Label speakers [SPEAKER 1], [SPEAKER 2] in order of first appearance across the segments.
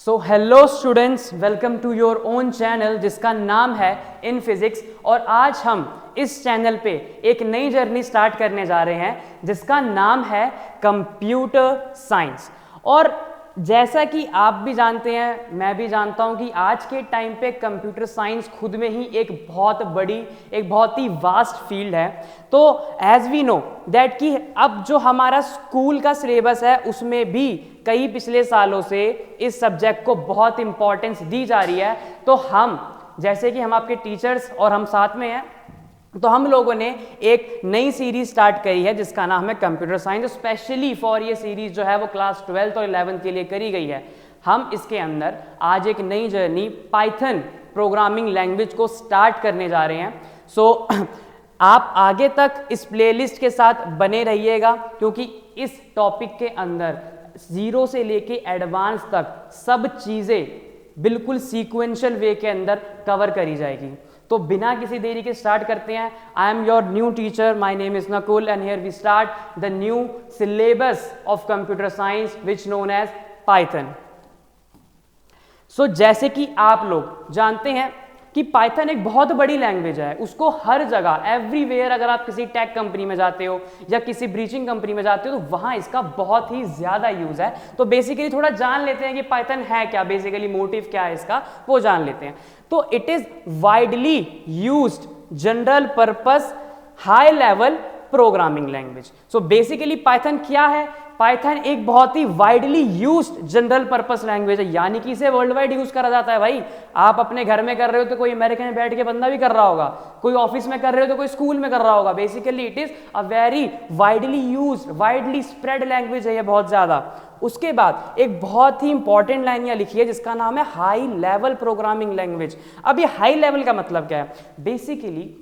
[SPEAKER 1] So hello students, welcome to your own channel जिसका नाम है इन फिजिक्स। और आज हम इस चैनल पे एक नई जर्नी स्टार्ट करने जा रहे हैं जिसका नाम है कंप्यूटर साइंस। और जैसा कि आप भी जानते हैं, मैं भी जानता हूं कि आज के टाइम पे कंप्यूटर साइंस खुद में ही एक बहुत ही वास्ट फील्ड है। तो एज वी नो दैट कि अब जो हमारा स्कूल का सिलेबस है उसमें भी कई पिछले सालों से इस सब्जेक्ट को बहुत इंपॉर्टेंस दी जा रही है। तो हम जैसे कि हम आपके टीचर्स और हम साथ में हैं, तो हम लोगों ने एक नई सीरीज स्टार्ट करी है जिसका नाम है कंप्यूटर साइंस। स्पेशली फॉर ये सीरीज जो है वो क्लास 12th और 11th के लिए करी गई है। हम इसके अंदर आज एक नई जर्नी पाइथन प्रोग्रामिंग लैंग्वेज को स्टार्ट करने जा रहे हैं। सो आप आगे तक इस प्लेलिस्ट के साथ बने रहिएगा क्योंकि इस टॉपिक के अंदर जीरो से लेके एडवांस तक सब चीज़ें बिल्कुल सीक्वेंशियल वे के अंदर कवर करी जाएगी। तो बिना किसी देरी के स्टार्ट करते हैं। I am your new teacher, my name is Nakul and here we start the new syllabus of computer science which known as Python. So जैसे कि आप लोग जानते हैं कि पाइथन एक बहुत बड़ी लैंग्वेज है, उसको हर जगह एवरीवेयर अगर आप किसी टेक कंपनी में जाते हो या किसी ब्रीचिंग कंपनी में जाते हो तो वहां इसका बहुत ही ज्यादा यूज है। तो बेसिकली थोड़ा जान लेते हैं कि पाइथन है क्या, बेसिकली मोटिव क्या है इसका, वो जान लेते हैं। तो it is widely used general purpose high level programming language. So basically Python क्या है? पाइथन एक बहुत ही widely used general purpose language है, यानी कि इसे वर्ल्ड वाइड यूज करा जाता है। भाई आप अपने घर में कर रहे हो तो कोई अमेरिका में बैठ के बंदा भी कर रहा होगा, कोई ऑफिस में कर रहे हो तो कोई स्कूल में कर रहा होगा। Basically it is a very widely used, widely spread language है ये बहुत ज्यादा। उसके बाद एक बहुत ही इंपॉर्टेंट लाइन यहां लिखी है जिसका नाम है हाई लेवल प्रोग्रामिंग लैंग्वेज। अब ये हाई लेवल का मतलब क्या है? बेसिकली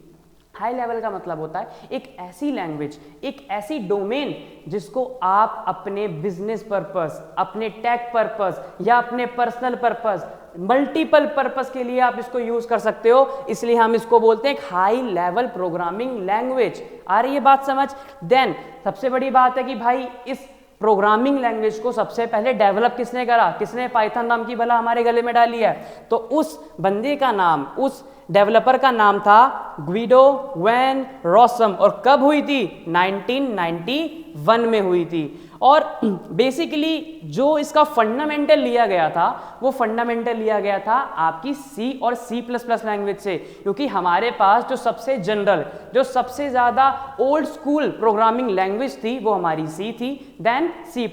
[SPEAKER 1] हाई लेवल का मतलब होता है एक ऐसी लैंग्वेज, एक ऐसी डोमेन जिसको आप अपने बिजनेस पर्पस, अपने टेक पर्पस या अपने पर्सनल पर्पस, मल्टीपल पर्पस के लिए आप इसको यूज कर सकते हो। इसलिए हम इसको बोलते हैं एक हाई लेवल प्रोग्रामिंग लैंग्वेज। आ रही है बात समझ? देन सबसे बड़ी बात है कि भाई इस प्रोग्रामिंग लैंग्वेज को सबसे पहले डेवलप किसने करा? किसने पाइथन नाम की बला हमारे गले में डाली है? तो उस बंदे का नाम, उस डेवलपर का नाम था ग्विडो वैन रॉसम। और कब हुई थी? 1991 में हुई थी। और बेसिकली जो इसका फंडामेंटल लिया गया था वो फंडामेंटल लिया गया था आपकी सी और C++ लैंग्वेज से, क्योंकि हमारे पास जो सबसे जनरल, जो सबसे ज़्यादा ओल्ड स्कूल प्रोग्रामिंग लैंग्वेज थी वो हमारी C थी, देन C++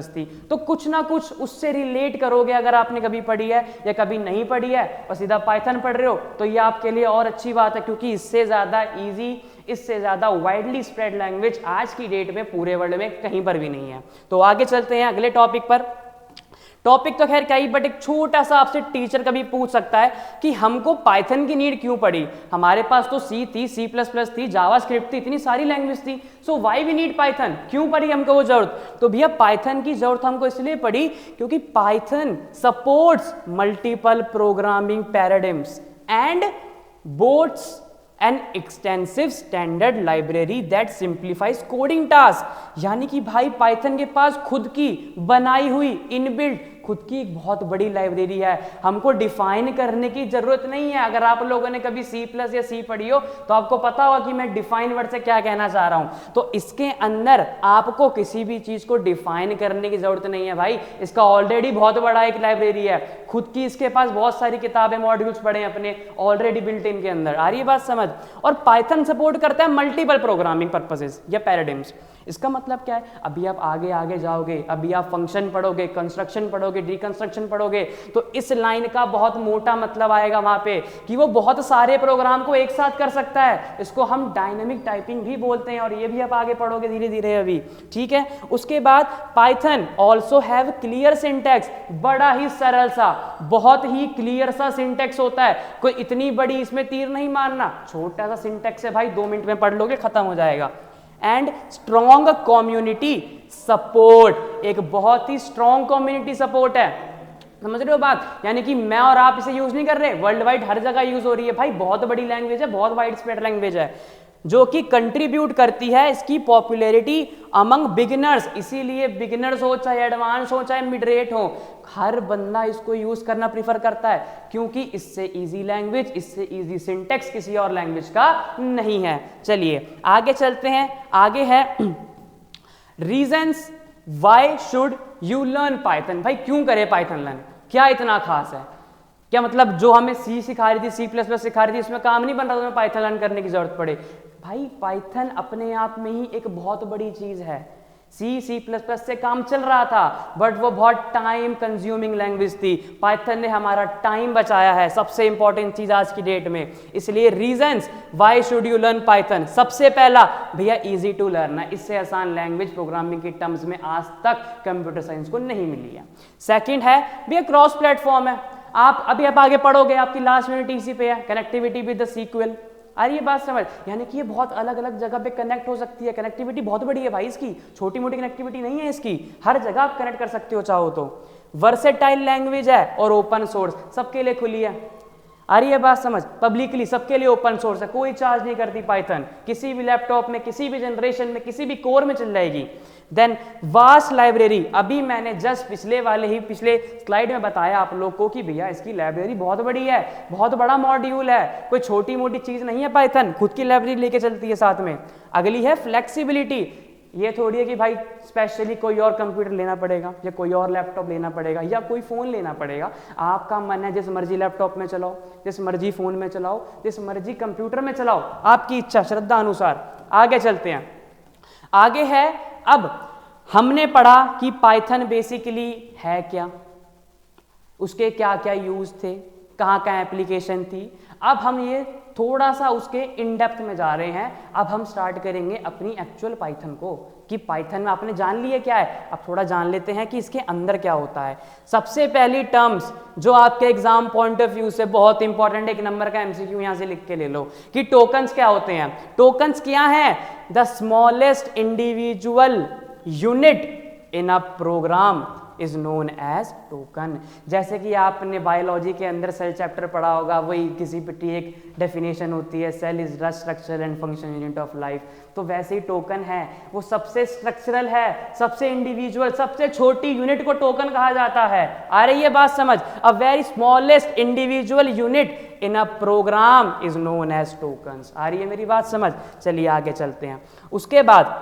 [SPEAKER 1] थी। तो कुछ ना कुछ उससे रिलेट करोगे अगर आपने कभी पढ़ी है या कभी नहीं पढ़ी है और सीधा पाइथन पढ़ रहे हो तो ये आपके लिए और अच्छी बात है, क्योंकि इससे ज़्यादा ईजी, इससे ज्यादा वाइडली स्प्रेड लैंग्वेज आज की डेट में पूरे वर्ल्ड में कहीं पर भी नहीं है। तो आगे चलते हैं अगले टॉपिक पर। टॉपिक तो खैर क्या ही, बट एक छोटा सा आपसे टीचर कभी पूछ सकता है कि हमको पाइथन की नीड क्यों पड़ी? हमारे पास तो C थी, C++ थी, जावास्क्रिप्ट थी, इतनी सारी लैंग्वेज थी। So why we need Python? क्यों पड़ी हमको वो जरूरत? तो भैया पाइथन की जरूरत हमको इसलिए पड़ी क्योंकि Python supports multiple programming paradigms and boasts an extensive standard library that simplifies coding task। यानी कि भाई पाइथन के पास खुद की बनाई हुई इनबिल्ट खुद की एक बहुत बड़ी लाइब्रेरी है। हमको डिफाइन करने की जरूरत नहीं है। अगर आप लोगों ने कभी C+ या C पढ़ी हो तो आपको पता होगा कि मैं डिफाइन वर्ड से क्या कहना चाह रहा हूं। तो इसके अंदर आपको किसी भी चीज को डिफाइन करने की जरूरत नहीं है भाई, इसका ऑलरेडी बहुत बड़ा एक लाइब्रेरी है, खुद की इसके पास बहुत सारी किताबें, मॉड्यूल्स पड़े हैं अपने ऑलरेडी बिल्ट इन के अंदर। आ रही है बात समझ? और पाइथन सपोर्ट करता है मल्टीपल प्रोग्रामिंग पर्पसेस या पैराडिग्म्स। इसका मतलब क्या है? अभी आप आगे जाओगे, अभी आप फंक्शन पढ़ोगे, कंस्ट्रक्शन पढ़ोगे, डिकंस्ट्रक्शन पढ़ोगे, तो इस लाइन का बहुत मोटा मतलब आएगा वहां पे कि वो बहुत सारे प्रोग्राम को एक साथ कर सकता है। इसको हम डायनेमिक टाइपिंग भी बोलते हैं और ये भी आप आगे पढ़ोगे धीरे धीरे अभी, ठीक है? उसके बाद Python also have clear syntax, बड़ा ही सरल सा, बहुत ही क्लियर सा सिंटैक्स होता है। कोई इतनी बड़ी इसमें तीर नहीं मारना, छोटा सा सिंटैक्स है भाई, 2 मिनट में पढ़ लोगे, खत्म हो जाएगा। एंड स्ट्रॉन्ग कम्युनिटी सपोर्ट, एक बहुत ही स्ट्रॉन्ग कम्युनिटी सपोर्ट है। समझ रहे हो बात? यानी कि मैं और आप इसे यूज नहीं कर रहे, वर्ल्ड वाइड हर जगह यूज हो रही है भाई, बहुत बड़ी लैंग्वेज है, बहुत वाइड स्प्रेड लैंग्वेज है। जो कि कंट्रीब्यूट करती है इसकी पॉपुलैरिटी अमंग बिगिनर्स। इसीलिए बिगिनर्स हो चाहे एडवांस हो चाहे मिड रेट हो, हर बंदा इसको यूज करना प्रीफर करता है, क्योंकि इससे इजी लैंग्वेज, इससे इजी सिंटेक्स किसी और लैंग्वेज का नहीं है। चलिए आगे चलते हैं। आगे है reasons why should you learn Python. भाई क्यों करे पाइथन लर्न, क्या इतना खास है? क्या मतलब जो हमें सी सिखा रही थी, सी प्लस प्लस सिखा रही थी, उसमें काम नहीं बन रहा, तो हमें पाइथन लर्न करने की जरूरत पड़े? भाई पाइथन अपने आप में ही एक बहुत बड़ी चीज है। सी प्लस प्लस से काम चल रहा था, बट वो बहुत टाइम कंज्यूमिंग लैंग्वेज थी। पाइथन ने हमारा टाइम बचाया है, सबसे इंपॉर्टेंट चीज आज की डेट में। इसलिए reasons why should you learn Python, सबसे पहला भैया इजी टू लर्न है, इससे आसान लैंग्वेज प्रोग्रामिंग के टर्म्स में आज तक कंप्यूटर साइंस को नहीं मिली है। सेकेंड है भैया क्रॉस प्लेटफॉर्म है। आप अभी आप आगे पढ़ोगे, आपकी लास्ट यूनिट इसी पे है, कनेक्टिविटी विद द सीक्वल। अरे ये बात समझ, यानी कि ये बहुत अलग अलग जगह पे कनेक्ट हो सकती है। कनेक्टिविटी बहुत बड़ी है भाई इसकी, छोटी मोटी कनेक्टिविटी नहीं है इसकी, हर जगह आप कनेक्ट कर सकते हो चाहो तो। वर्सेटाइल लैंग्वेज है और ओपन सोर्स, सबके लिए खुली है। अरे ये बात समझ, पब्लिकली सबके लिए ओपन सोर्स है, कोई चार्ज नहीं करती पाइथन, किसी भी लैपटॉप में, किसी भी जनरेशन में, किसी भी कोर में चल जाएगी। देन वास्ट लाइब्रेरी, अभी मैंने जस्ट पिछले स्लाइड में बताया आप लोग को कि भैया इसकी लाइब्रेरी बहुत बड़ी है, बहुत बड़ा मॉड्यूल है, कोई छोटी मोटी चीज नहीं है। पाइथन खुद की लाइब्रेरी लेके चलती है साथ में। अगली है फ्लेक्सिबिलिटी, ये थोड़ी है कि भाई स्पेशली कोई और कंप्यूटर लेना पड़ेगा या कोई और लैपटॉप लेना पड़ेगा या कोई फ़ोन लेना पड़ेगा। आपका मन है जिस मर्जी लैपटॉप में चलाओ, जिस मर्जी फ़ोन में चलाओ, जिस मर्जी कंप्यूटर में चलाओ, आपकी इच्छा श्रद्धा अनुसार। आगे चलते हैं। आगे है, अब हमने पढ़ा कि पाइथन बेसिकली है क्या, उसके क्या क्या यूज थे, कहाँ कहाँ एप्लीकेशन थी। अब हम ये थोड़ा सा उसके इन डेप्थ में जा रहे हैं। अब हम स्टार्ट करेंगे अपनी एक्चुअल पाइथन को, कि पाइथन में आपने जान लिया क्या है, अब थोड़ा जान लेते हैं कि इसके अंदर क्या होता है। सबसे पहली टर्म्स जो आपके एग्जाम पॉइंट ऑफ व्यू से बहुत इंपॉर्टेंट, एक नंबर का एमसीक्यू यहां से लिख के ले लो कि टोकन्स क्या होते हैं। टोकन्स क्या है? The smallest individual unit in a program is known as token. जैसे कि आपने बायोलॉजी के अंदर सेल चैप्टर पढ़ा होगा, वही किसी पिटी एक डेफिनेशन होती है, cell is the structure and function unit of life. तो वैसे ही टोकन है, वो सबसे स्ट्रक्चरल है, सबसे इंडिविजुअल, सबसे छोटी यूनिट को टोकन कहा जाता है। आ रही है बात समझ? A very smallest individual unit in a program is known as tokens. आ रही है मेरी बात समझ? चलिए आगे चलते हैं। उसके बाद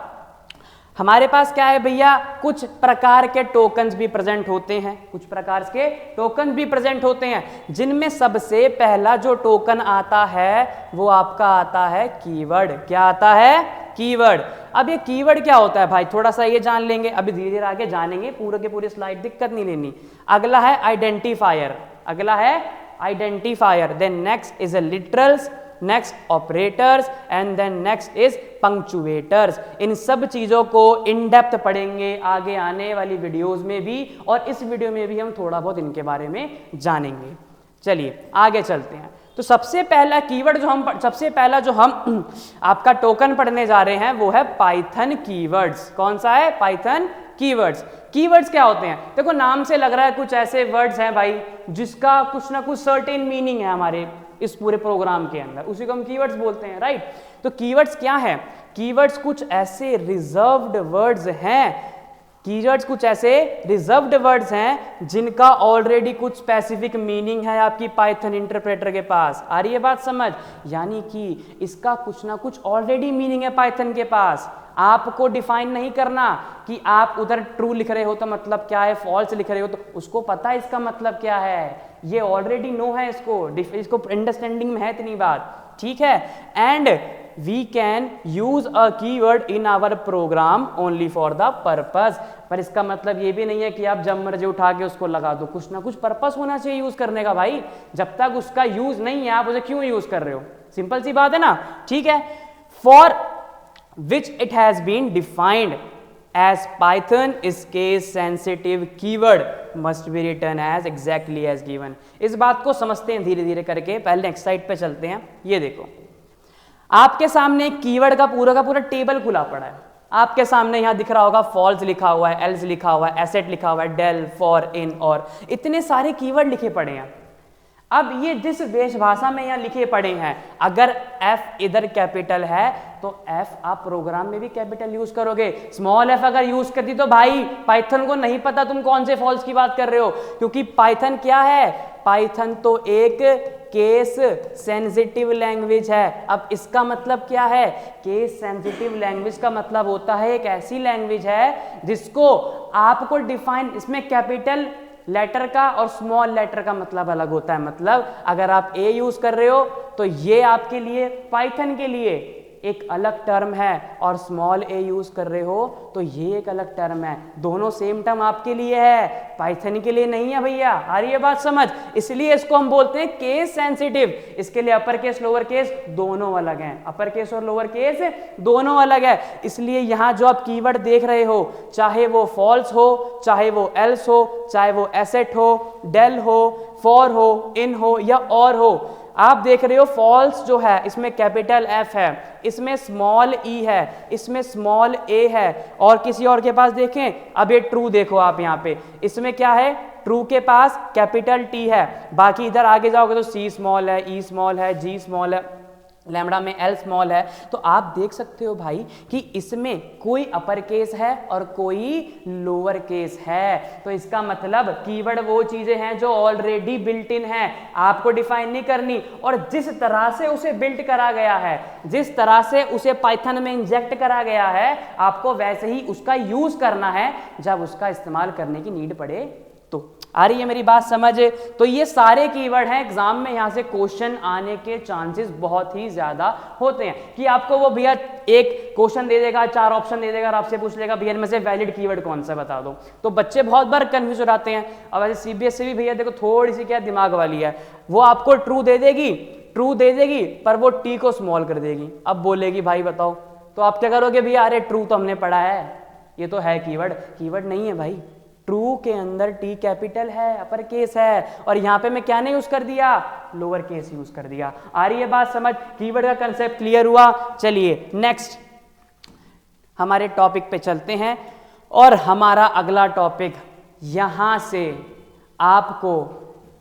[SPEAKER 1] हमारे पास क्या है भैया, कुछ प्रकार के टोकन्स भी प्रेजेंट होते हैं, कुछ प्रकार के टोकन भी प्रेजेंट होते हैं, जिनमें सबसे पहला जो टोकन आता है वो आपका आता है कीवर्ड। क्या आता है? कीवर्ड। अब ये कीवर्ड क्या होता है भाई, थोड़ा सा ये जान लेंगे, अभी धीरे धीरे आगे जानेंगे, पूरे के पूरे स्लाइड दिक्कत नहीं लेनी। अगला है आइडेंटिफायर, अगला है identifier, then next is literals, next operators and then next is punctuators. इन सब चीजों को इन डेप्थ पढ़ेंगे आगे आने वाली वीडियोस में भी, और इस वीडियो में भी हम थोड़ा बहुत इनके बारे में जानेंगे। चलिए आगे चलते हैं। तो सबसे पहला कीवर्ड जो हम आपका टोकन पढ़ने जा रहे हैं वो है पाइथन कीवर्ड्स। कौन सा है? Python keywords. कीवर्ड्स क्या होते हैं? देखो नाम से लग रहा है कुछ ऐसे वर्ड्स हैं भाई जिसका कुछ ना कुछ सर्टेन मीनिंग है हमारे इस पूरे प्रोग्राम के अंदर, उसी को हम कीवर्ड्स बोलते हैं, राइट? तो कीवर्ड्स क्या है? कीवर्ड्स कुछ ऐसे रिजर्व्ड वर्ड्स हैं, कीवर्ड्स कुछ ऐसे रिजर्व्ड वर्ड्स हैं जिनका ऑलरेडी कुछ स्पेसिफिक मीनिंग है आपकी पाइथन इंटरप्रेटर के पास। आ रही है बात समझ? यानी कि इसका कुछ ना कुछ ऑलरेडी मीनिंग है पाइथन के पास। आपको डिफाइन नहीं करना कि आप उधर ट्रू लिख रहे हो तो मतलब क्या है, फॉल्स लिख रहे हो तो उसको पता है इसका मतलब क्या है, ये ऑलरेडी नो है, इसको अंडरस्टैंडिंग में है इतनी बात, ठीक है? And we can use a keyword in our program only for the purpose. पर इसका मतलब ये भी नहीं है कि आप जब मर्जी उठा के उसको लगा दो, कुछ ना कुछ पर्पस होना चाहिए यूज करने का भाई। जब तक उसका यूज नहीं है आप उसे क्यों यूज कर रहे हो? सिंपल सी बात है ना, ठीक है? For which it has been defined as Python is case sensitive keyword must be written as exactly as given। इस बात को समझते हैं धीरे धीरे करके, पहले नेक्स्ट स्लाइड पे चलते हैं। ये देखो आपके सामने एक कीवर्ड का पूरा टेबल खुला पड़ा है, आपके सामने यहां दिख रहा होगा फॉल्स लिखा हुआ है, एल्स लिखा हुआ है, एसेट लिखा हुआ है, डेल, फॉर, इन, और इतने सारे कीवर्ड लिखे पड़े हैं। अब ये जिस वेशभाषा में यहाँ लिखे पड़े हैं, अगर F इधर कैपिटल है तो F आप प्रोग्राम में भी कैपिटल यूज करोगे। स्मॉल f अगर यूज कर दी तो भाई पाइथन को नहीं पता तुम कौन से फॉल्स की बात कर रहे हो, क्योंकि पाइथन क्या है, पाइथन तो एक केस सेंसिटिव लैंग्वेज है। अब इसका मतलब क्या है, केस सेंसिटिव लैंग्वेज का मतलब होता है एक ऐसी लैंग्वेज है जिसको आपको डिफाइन, इसमें कैपिटल लेटर का और स्मॉल लेटर का मतलब अलग होता है। मतलब अगर आप ए यूज कर रहे हो तो ये आपके लिए पाइथन के लिए एक अलग टर्म है, और स्मॉल ए यूज कर रहे हो तो ये एक अलग टर्म है। दोनों सेम टर्म आपके लिए है, पाइथन के लिए नहीं है भैया। आ रही है बात समझ? इसलिए इसको हम बोलते हैं केस सेंसिटिव। इसके लिए अपर केस लोअर केस दोनों अलग हैं, अपर केस और लोअर केस दोनों अलग है। इसलिए यहां जो आप कीवर्ड देख रहे हो, चाहे वो फॉल्स हो, चाहे वो एल्स हो, चाहे वो एसेट हो, डेल हो, फॉर हो, इन हो या और हो, आप देख रहे हो फॉल्स जो है इसमें कैपिटल F है, इसमें स्मॉल E है, इसमें स्मॉल a है, और किसी और के पास देखें, अब ये ट्रू देखो आप यहाँ पे, इसमें क्या है, ट्रू के पास कैपिटल T है, बाकी इधर आगे जाओगे तो C स्मॉल है, E स्मॉल है, G स्मॉल है, लैम्बडा में L स्मॉल है। तो आप देख सकते हो भाई कि इसमें कोई अपर केस है और कोई लोअर केस है। तो इसका मतलब कीवर्ड वो चीजें हैं जो ऑलरेडी बिल्ट इन है, आपको डिफाइन नहीं करनी। और जिस तरह से उसे बिल्ट करा गया है, जिस तरह से उसे पाइथन में इंजेक्ट करा गया है, आपको वैसे ही उसका यूज करना है जब उसका इस्तेमाल करने की नीड पड़े तो। आ रही है मेरी बात समझ? तो ये सारे कीवर्ड हैं, एग्जाम में यहां से क्वेश्चन आने के चांसेस बहुत ही ज्यादा होते हैं कि आपको वो भैया एक क्वेश्चन दे देगा, 4 ऑप्शन दे देगा और आपसे पूछ लेगा भैया इनमें से वैलिड कीवर्ड कौन सा बता दो। तो बच्चे बहुत बार कंफ्यूज हो जाते हैं। अब ऐसे सीबीएसई भी भैया देखो थोड़ी सी क्या दिमाग वाली है, वो आपको ट्रू दे देगी पर वो टी को स्मॉल कर देगी। अब बोलेगी भाई बताओ, तो आप क्या करोगे भैया, अरे ट्रू तो हमने पढ़ा है, ये तो है कीवर्ड नहीं है भाई। ट्रू के अंदर टी कैपिटल है, अपर केस है, और यहां पे मैं क्या नहीं यूज कर दिया, लोअर केस यूज कर दिया। आ रही है बात समझ? कीवर्ड का कंसेप्ट क्लियर हुआ? चलिए नेक्स्ट हमारे टॉपिक पे चलते हैं, और हमारा अगला टॉपिक, यहां से आपको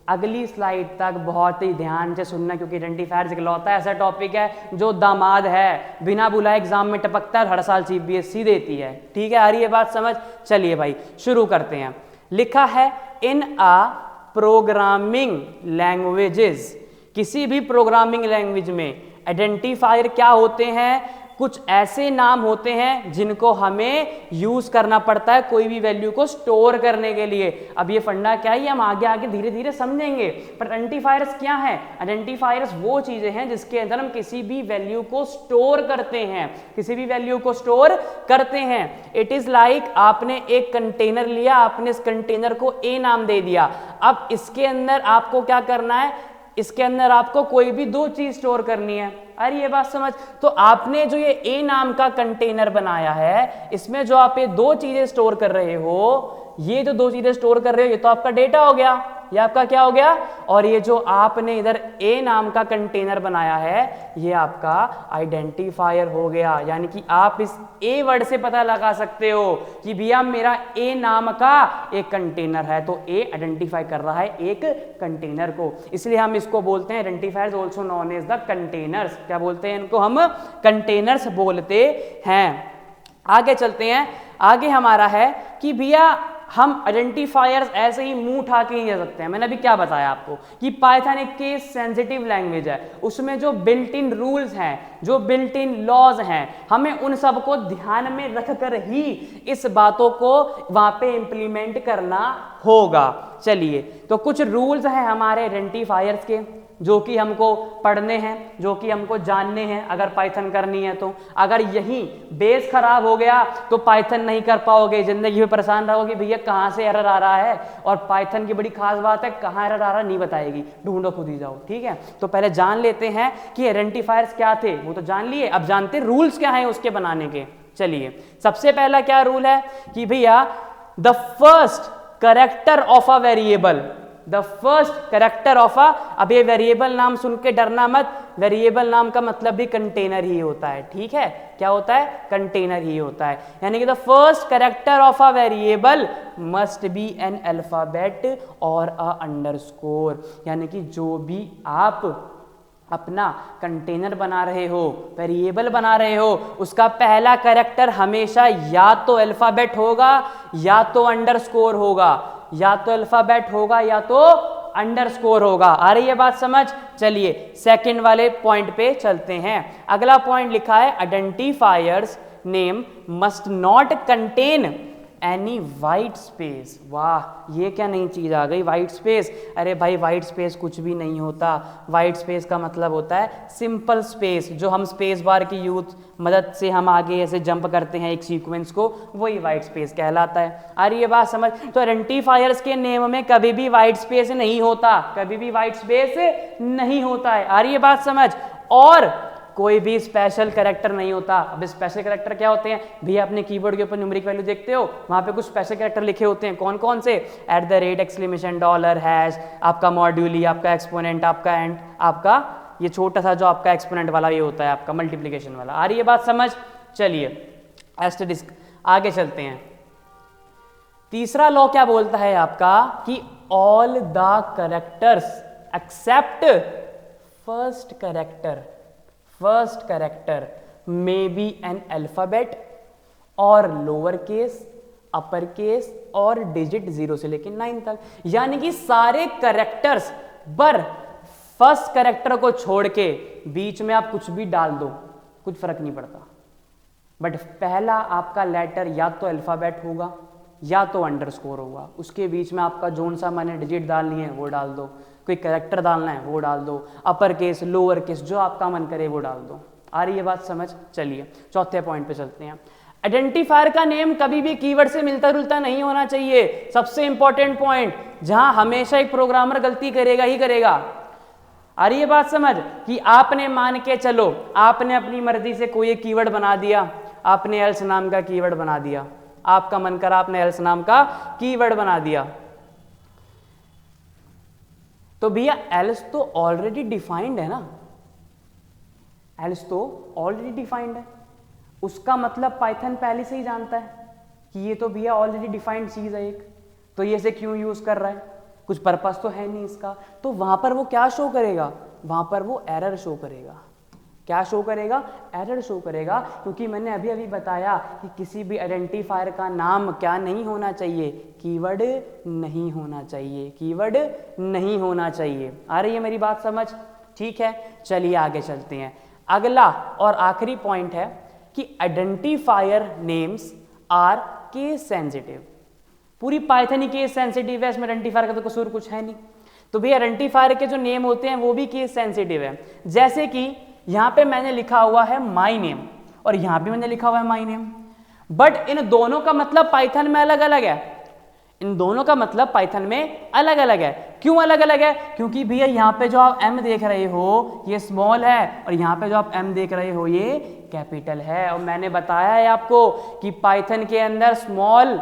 [SPEAKER 1] अगली स्लाइड तक बहुत ही ध्यान से सुनना, क्योंकि आइडेंटिफायर्स इकलौता ऐसा टॉपिक है जो दामाद है, बिना बुलाए एग्जाम में टपकता है, हर साल सीबीएसई देती है। ठीक है, आ रही है बात समझ? चलिए भाई शुरू करते हैं। लिखा है इन आ प्रोग्रामिंग लैंग्वेजेस, किसी भी प्रोग्रामिंग लैंग्वेज में आइडेंटिफायर क्या होते हैं, कुछ ऐसे नाम होते हैं जिनको हमें यूज करना पड़ता है कोई भी वैल्यू को स्टोर करने के लिए। अब ये फंडा क्या है, हम आगे आगे धीरे धीरे समझेंगे। पर आइडेंटिफायर्स क्या है? आइडेंटिफायर्स वो चीजें हैं जिसके अंदर हम किसी भी वैल्यू को स्टोर करते हैं, किसी भी वैल्यू को स्टोर करते हैं। इट इज लाइक आपने एक कंटेनर लिया, आपने इस कंटेनर को ए नाम दे दिया। अब इसके अंदर आपको क्या करना है, इसके अंदर आपको कोई भी 2 चीज स्टोर करनी है। अरे ये बात समझ? तो आपने जो ये ए नाम का कंटेनर बनाया है, इसमें जो आप ये 2 चीजें स्टोर कर रहे हो, ये जो 2 चीजें स्टोर कर रहे हो, ये तो आपका डेटा हो गया, ये आपका क्या हो गया, और ये जो आपने इधर ए नाम का कंटेनर बनाया है, ये आपका आइडेंटिफायर हो गया। यानी कि आप इस ए वर्ड से पता लगा सकते हो कि भैया मेरा ए नाम का एक कंटेनर है, तो ए आइडेंटिफाई कर रहा है एक कंटेनर को, इसलिए हम इसको बोलते हैं identifiers also known as the containers. क्या बोलते हैं इनको? हम कंटेनर्स बोलते हैं। आगे चलते हैं। आगे हमारा है कि भैया हम आइडेंटिफायर्स ऐसे ही मुंह उठा के नहीं दे सकते हैं। मैंने अभी क्या बताया आपको कि पाइथन एक केस सेंसिटिव लैंग्वेज है, उसमें जो बिल्ट इन रूल्स हैं, जो बिल्ट इन लॉज हैं, हमें उन सब को ध्यान में रखकर ही इस बातों को वहां पे इंप्लीमेंट करना होगा। चलिए, तो कुछ रूल्स हैं हमारे आइडेंटिफायर्स के जो कि हमको पढ़ने हैं, जो कि हमको जानने हैं अगर पाइथन करनी है तो। अगर यही बेस खराब हो गया तो पाइथन नहीं कर पाओगे, जिंदगी में परेशान रहोगे भैया कहाँ से एरर आ रहा है। और पाइथन की बड़ी खास बात है, कहाँ एरर आ रहा नहीं बताएगी, ढूंढो खुद ही जाओ। ठीक है, तो पहले जान लेते हैं कि आइडेंटिफायर्स क्या थे, वो तो जान लिए, अब जानते रूल्स क्या हैं उसके बनाने के। चलिए, सबसे पहला क्या रूल है कि भैया the first character of a variable, the first character of अ, अब ये वेरिएबल नाम सुन के डरना मत, वेरिएबल नाम का मतलब भी कंटेनर ही होता है, ठीक है, क्या होता है, कंटेनर ही होता है, यानी कि the first character of a variable must be an alphabet और अ अंडरस्कोर, यानी कि जो भी आप अपना कंटेनर बना रहे हो, वेरिएबल बना रहे हो, उसका पहला कैरेक्टर हमेशा या तो अल्फाबेट होगा या तो अंडरस्कोर होगा, या तो अल्फाबेट होगा या तो अंडरस्कोर होगा। आ रही है बात समझ? चलिए सेकंड वाले पॉइंट पे चलते हैं। अगला पॉइंट लिखा है identifiers name must not contain any white space. वाह, ये क्या नई चीज आ गई, वाइट स्पेस। अरे भाई वाइट स्पेस कुछ भी नहीं होता, वाइट स्पेस का मतलब होता है सिंपल स्पेस, जो हम स्पेस बार की यूज मदद से हम आगे ऐसे जंप करते हैं एक सीक्वेंस को, वही वाइट स्पेस कहलाता है। आ रही है बात समझ? तो आइडेंटिफायर्स के नेम में कभी भी वाइट स्पेस नहीं होता, कभी भी वाइट स्पेस नहीं होता है। आ रही है बात समझ? और कोई भी स्पेशल कैरेक्टर नहीं होता। अब स्पेशल कैरेक्टर क्या होते हैं भैया? अपने कीबोर्ड के ऊपर न्यूमेरिक वैल्यू देखते हो, वहां पे कुछ स्पेशल कैरेक्टर लिखे होते हैं। कौन कौन से? @ एक्सक्लेमेशन डॉलर हैश, आपका मॉड्यूली, आपका एक्सपोनेंट, आपका एंड, आपका ये छोटा सा जो आपका एक्सपोनेंट वाला ये होता है आपका मल्टीप्लीकेशन वाला। आ रही है बात समझ? चलिए एस्टेरिस्क आगे चलते हैं। तीसरा लॉ क्या बोलता है आपका कि all the characters except first character may be an alphabet और लोअर केस, अपर केस और डिजिट 0 से लेकर 9 तक, यानी कि सारे कैरेक्टर्स पर फर्स्ट कैरेक्टर को छोड़ के बीच में आप कुछ भी डाल दो, कुछ फर्क नहीं पड़ता। बट पहला आपका लेटर या तो अल्फाबेट होगा या तो अंडरस्कोर होगा, उसके बीच में आपका जोन सा मैंने डिजिट डालनी है वो डाल दो, कोई कैरेक्टर डालना है वो डाल दो, अपर केस लोअर केस जो आपका मन करे वो डाल दो। आ रही है बात समझ? चलिए चौथे पॉइंट पे चलते हैं। आइडेंटिफायर का नेम कभी भी कीवर्ड से मिलता जुलता नहीं होना चाहिए। सबसे इंपॉर्टेंट पॉइंट, जहां हमेशा एक प्रोग्रामर गलती करेगा ही करेगा। आ रही है बात समझ? कि आपने मान के चलो, आपने अपनी मर्जी से कोई एक कीवर्ड बना दिया, आपने एल्स नाम का कीवर्ड बना दिया, आपका मन करा आपने एल्स नाम का कीवर्ड बना दिया, तो भैया एल्स तो ऑलरेडी डिफाइंड है ना, एल्स तो ऑलरेडी डिफाइंड है, उसका मतलब पाइथन पहले से ही जानता है कि ये तो भैया ऑलरेडी डिफाइंड चीज है एक, तो ये इसे क्यों यूज कर रहा है, कुछ पर्पस तो है नहीं इसका। तो वहां पर वो क्या शो करेगा? वहां पर वो एरर शो करेगा। क्या शो करेगा? एरर शो करेगा, क्योंकि मैंने अभी अभी बताया कि किसी भी आइडेंटिफायर का नाम क्या नहीं होना चाहिए? कीवर्ड नहीं होना चाहिए, कीवर्ड नहीं होना चाहिए। आ रही है मेरी बात समझ? ठीक है, चलिए आगे चलते हैं। अगला और आखिरी पॉइंट है कि identifier names are case sensitive. पूरी पाइथन ही केस सेंसिटिव है, इसमें आइडेंटिफायर का तो कसूर कुछ है नहीं। तो भैया आइडेंटिफायर के जो नेम होते हैं वो भी केस सेंसिटिव है। जैसे कि यहां पे मैंने लिखा हुआ है माई नेम और यहां पे मैंने लिखा हुआ है माई नेम, बट इन दोनों का मतलब पाइथन में अलग अलग है। इन दोनों का मतलब पाइथन में अलग अलग है। क्यों अलग अलग है? क्योंकि भैया यहाँ पे जो आप m देख रहे हो ये स्मॉल है और यहाँ पे जो आप m देख रहे हो ये कैपिटल है। और मैंने बताया है आपको कि पाइथन के अंदर स्मॉल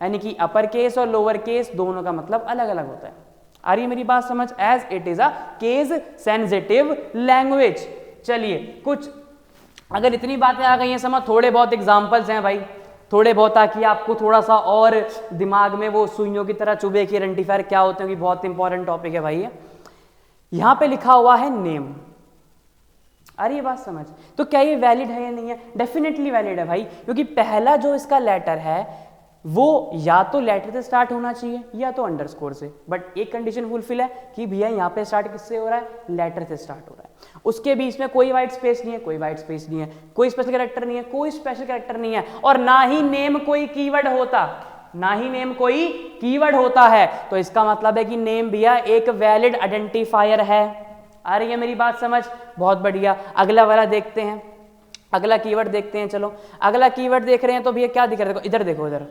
[SPEAKER 1] यानी कि अपर केस और लोअर केस दोनों का मतलब अलग अलग होता है। आ रही है मेरी बात समझ? As it is a case sensitive language. चलिए कुछ अगर इतनी बातें आ गई हैं समझ, थोड़े बहुत एग्जाम्पल्स हैं भाई, थोड़े बहुत, ताकि आपको थोड़ा सा और दिमाग में वो सुइयों की तरह चुभे कि आइडेंटिफायर क्या होते हैं, कि बहुत इंपॉर्टेंट टॉपिक है भाई। यहां पे लिखा हुआ है नेम। अरे ये बात समझ, तो क्या ये वैलिड है या नहीं है? डेफिनेटली वैलिड है भाई, क्योंकि पहला जो इसका लेटर है वो या तो लेटर से स्टार्ट होना चाहिए या तो अंडरस्कोर से। बट एक कंडीशन फुलफिल है कि भैया यहाँ पे स्टार्ट किससे हो रहा है? लेटर से स्टार्ट हो रहा है। उसके बीच में कोई वाइट स्पेस नहीं है, कोई वाइट स्पेस नहीं है, कोई स्पेशल कैरेक्टर नहीं है, कोई स्पेशल कैरेक्टर नहीं है, और ना ही नेम कोई कीवर्ड होता, ना ही नेम कोई कीवर्ड होता है। तो इसका मतलब है कि नेम भैया एक वैलिड आइडेंटिफायर है। आ रही है मेरी बात समझ? बहुत बढ़िया। अगला वाला देखते हैं, अगला कीवर्ड देखते हैं। चलो अगला कीवर्ड देख रहे हैं तो भैया क्या दिख रहा है? इधर देखो, इधर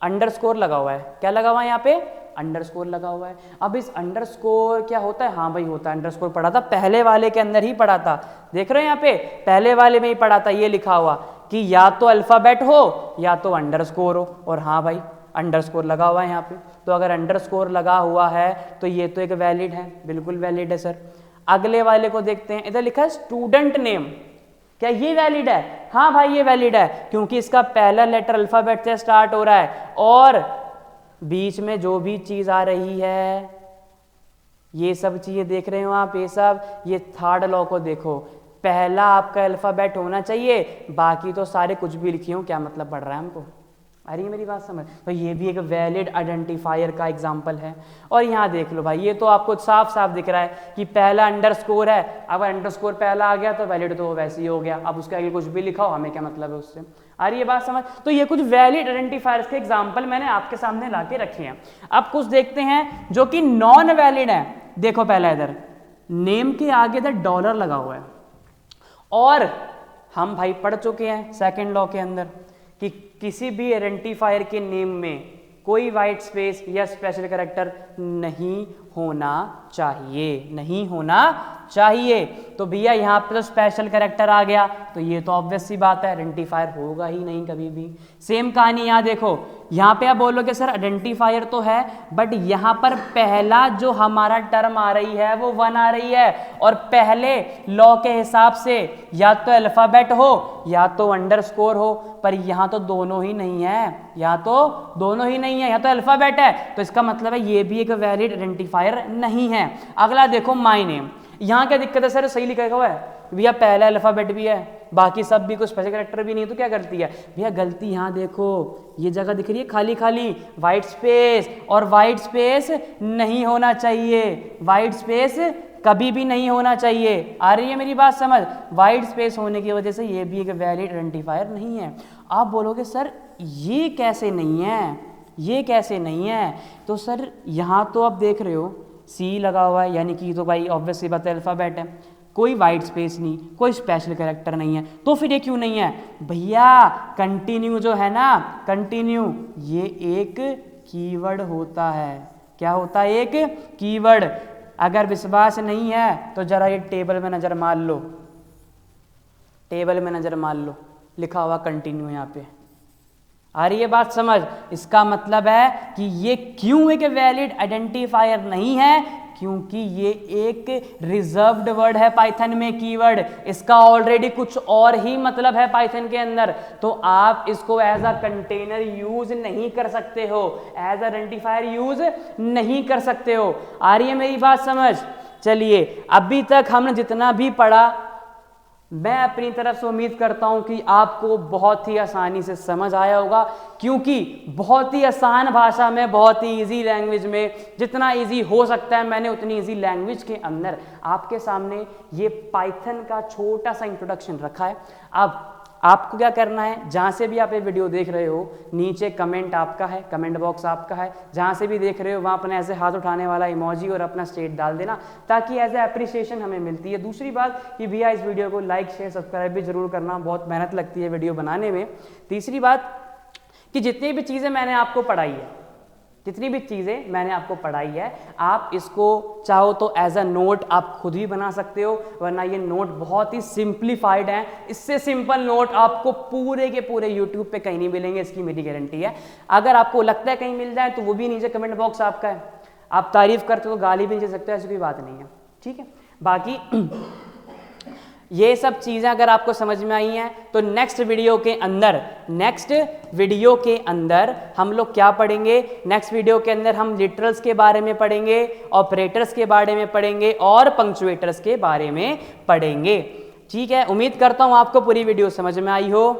[SPEAKER 1] अंडरस्कोर लगा हुआ है। क्या लगा हुआ है? यहाँ पे अंडरस्कोर लगा हुआ है। अब इस अंडरस्कोर क्या होता है? हाँ भाई होता है, अंडरस्कोर पढ़ा था पहले वाले के अंदर ही पढ़ा था। देख रहे हैं यहाँ पे पहले वाले में ही पढ़ा था, ये लिखा हुआ कि या तो अल्फाबेट हो या तो अंडरस्कोर हो, और हाँ भाई अंडरस्कोर लगा हुआ है यहाँ पे। तो अगर अंडरस्कोर लगा हुआ है तो ये तो एक वैलिड है, बिल्कुल वैलिड है सर। अगले वाले को देखते हैं, इधर लिखा है स्टूडेंट नेम, क्या ये वैलिड है? हाँ भाई ये वैलिड है, क्योंकि इसका पहला लेटर अल्फाबेट से स्टार्ट हो रहा है और बीच में जो भी चीज आ रही है, ये सब चीजें देख रहे हो आप, ये सब, ये थर्ड लॉ को देखो, पहला आपका अल्फाबेट होना चाहिए, बाकी तो सारे कुछ भी लिखे हो, क्या मतलब पड़ रहा है हमको? आ रही है मेरी बात समझ? तो ये भी एक वैलिड आइडेंटिफायर का एग्जांपल है। और यहाँ देख लो भाई, ये तो आपको साफ साफ दिख रहा है कि पहला अंडरस्कोर है, अगर अंडरस्कोर पहला आ गया तो वैलिड तो वैसे ही हो गया, अब उसके आगे कुछ भी लिखा हो, हमें क्या मतलब है उससे? आ रही है बात समझ? तो ये कुछ वैलिड आइडेंटिफायर्स के एग्जाम्पल मैंने आपके सामने ला के रखे हैं। अब कुछ देखते हैं जो कि नॉन वैलिड है। देखो पहला इधर नेम के आगे इधर डॉलर लगा हुआ है, और हम भाई पढ़ चुके हैं सेकंड लॉ के अंदर कि किसी भी आइडेंटिफायर के नेम में कोई वाइट स्पेस या स्पेशल कैरेक्टर नहीं होना चाहिए, नहीं होना चाहिए। तो भैया यहाँ पे तो स्पेशल कैरेक्टर आ गया, तो ये तो ऑब्वियस सी बात है, आइडेंटिफायर होगा ही नहीं कभी भी। सेम कहानी यहाँ देखो, यहाँ पे आप बोलोगे सर आइडेंटिफायर तो है, बट यहाँ पर पहला जो हमारा टर्म आ रही है वो 1 आ रही है, और पहले लॉ के हिसाब से या तो अल्फाबेट हो या तो अंडरस्कोर हो, पर यहाँ तो दोनों ही नहीं है, यहाँ तो दोनों ही नहीं है, यहाँ तो अल्फाबेट है, तो इसका मतलब है ये भी एक वैलिड आइडेंटिफायर नहीं है। अगला देखो माय नेम, यहाँ क्या दिक्कत है सर? सही लिखा हुआ है भैया, पहला अल्फाबेट भी है, बाकी सब भी, कोई स्पेशल कैरेक्टर भी नहीं है, तो क्या करती है भैया? गलती यहाँ देखो, ये जगह दिख रही है खाली खाली, वाइट स्पेस, और वाइट स्पेस नहीं होना चाहिए, वाइट स्पेस कभी भी नहीं होना चाहिए। आ रही है मेरी बात समझ? वाइट स्पेस होने की वजह से ये भी एक वैलिड आइडेंटिफायर नहीं है। आप बोलोगे सर ये कैसे नहीं है, ये कैसे नहीं है? तो सर यहाँ तो आप देख रहे हो सी लगा हुआ है, यानी कि तो भाई ऑब्वियस सी बात है अल्फाबेट है, कोई वाइट स्पेस नहीं, कोई स्पेशल कैरेक्टर नहीं है, तो फिर ये क्यों नहीं है भैया? कंटिन्यू जो है ना, कंटिन्यू, ये एक कीवर्ड होता है। क्या होता है? एक कीवर्ड। अगर विश्वास नहीं है तो जरा ये टेबल में नजर मार लो, टेबल में नजर मार लो, लिखा हुआ कंटिन्यू यहाँ पे। आ रही है बात समझ? इसका मतलब है कि ये क्यों एक वैलिड आइडेंटिफायर नहीं है, क्योंकि ये एक रिजर्व्ड वर्ड है पाइथन में, कीवर्ड, इसका ऑलरेडी कुछ और ही मतलब है पाइथन के अंदर, तो आप इसको एज अ कंटेनर यूज नहीं कर सकते हो, एज आइडेंटिफायर यूज नहीं कर सकते हो। आ रही है मेरी बात समझ? चलिए, अभी तक हमने जितना भी पढ़ा, मैं अपनी तरफ से उम्मीद करता हूं कि आपको बहुत ही आसानी से समझ आया होगा, क्योंकि बहुत ही आसान भाषा में, बहुत ही इजी लैंग्वेज में, जितना इजी हो सकता है मैंने उतनी इजी लैंग्वेज के अंदर आपके सामने ये पाइथन का छोटा सा इंट्रोडक्शन रखा है। अब आपको क्या करना है, जहाँ से भी आप ये वीडियो देख रहे हो, नीचे कमेंट आपका है, कमेंट बॉक्स आपका है, जहाँ से भी देख रहे हो वहाँ अपने ऐसे हाथ उठाने वाला इमोजी और अपना स्टेट डाल देना, ताकि एज ए अप्रिसिएशन हमें मिलती है। दूसरी बात कि भैया इस वीडियो को लाइक शेयर सब्सक्राइब भी जरूर करना, बहुत मेहनत लगती है वीडियो बनाने में। तीसरी बात कि जितनी भी चीज़ें मैंने आपको पढ़ाई है, जितनी भी चीज़ें मैंने आपको पढ़ाई है, आप इसको चाहो तो एज अ नोट आप खुद भी बना सकते हो, वरना ये नोट बहुत ही सिंप्लीफाइड है। इससे सिंपल नोट आपको पूरे के पूरे यूट्यूब पे कहीं नहीं मिलेंगे, इसकी मेरी गारंटी है। अगर आपको लगता है कहीं मिल जाए तो वो भी नीचे कमेंट बॉक्स आपका है, आप तारीफ करते हो तो गाली भी नहीं दे सकते, ऐसी कोई बात नहीं है, ठीक है। बाकी ये सब चीज़ें अगर आपको समझ में आई हैं तो नेक्स्ट वीडियो के अंदर हम लोग क्या पढ़ेंगे? नेक्स्ट वीडियो के अंदर हम लिटरल्स के बारे में पढ़ेंगे, ऑपरेटर्स के बारे में पढ़ेंगे और पंक्चुएटर्स के बारे में पढ़ेंगे, ठीक है। उम्मीद करता हूँ आपको पूरी वीडियो समझ में आई हो।